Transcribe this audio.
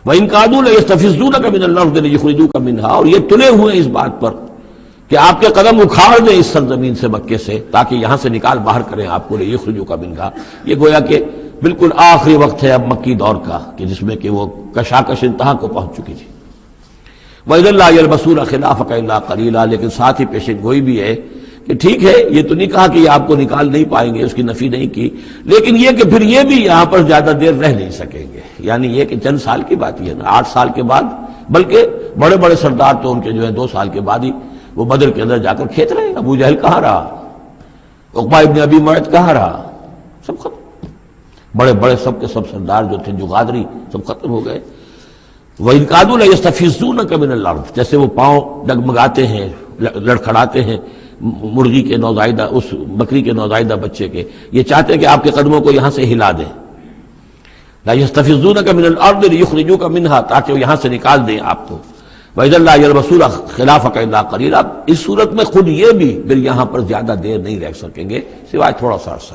وَإِن كَادُوا لَيَسْتَفِزُّونَكَ مِنَ الْأَرْضِ لِيُخْرِجُوكَ مِنْهَا، اور یہ تلے ہوئے اس بات پر کہ آپ کے قدم اکھاڑ دیں اس سرزمین سے، مکے سے، تاکہ یہاں سے نکال باہر کریں آپ کو، لِيُخْرِجُوكَ مِنْهَا۔ یہ گویا کہ بالکل آخری وقت ہے اب مکی دور کا، کہ جس میں کہ وہ کشاکش انتہا کو پہنچ چکی تھی۔ وَإِذًا لَّا يَلْبَسُونَ خِلَافَكَ إِلَّا قَلِيلًا، لیکن ساتھ ہی پیشن گوئی بھی ہے کہ ٹھیک ہے، یہ تو نہیں کہا کہ یہ آپ کو نکال نہیں پائیں گے، اس کی نفی نہیں کی، لیکن یہ کہ پھر یہ بھی یہاں پر زیادہ دیر رہ نہیں سکیں گے، یعنی یہ کہ چند سال کی بات ہی ہے نا، 8 سال کے بعد، بلکہ بڑے بڑے سردار تو ان کے جو ہے 2 سال کے بعد ہی وہ بدر کے اندر جا کر کھیت رہے۔ ابو جہل کہاں رہا، عقبہ ابن ابی معیط کہاں رہا، سب ختم، بڑے بڑے سب کے سب سردار جو تھے جو غادری، سب ختم ہو گئے۔ وَإِن كَادُوا لَيَسْتَفِزُّونَكَ مِنَ الْأَرْضِ، جیسے وہ پاؤں ڈگمگاتے ہیں، لڑکھڑاتے ہیں مرغی کے نوزائیدہ، اس بکری کے نوزائیدہ بچے کے، یہ چاہتے ہیں کہ آپ کے قدموں کو یہاں سے ہلا دیں۔ لا يستفزونك من الارض ليخرجوك منها، تاکہ وہ یہاں سے نکال دیں آپ کو۔ وَإِذًا لَّا يَلْبَسُونَ خِلَافَكَ إِلَّا قَلِيلًا، اس صورت میں خود یہ بھی پھر یہاں پر زیادہ دیر نہیں رہ سکیں گے سوائے تھوڑا سا عرصہ۔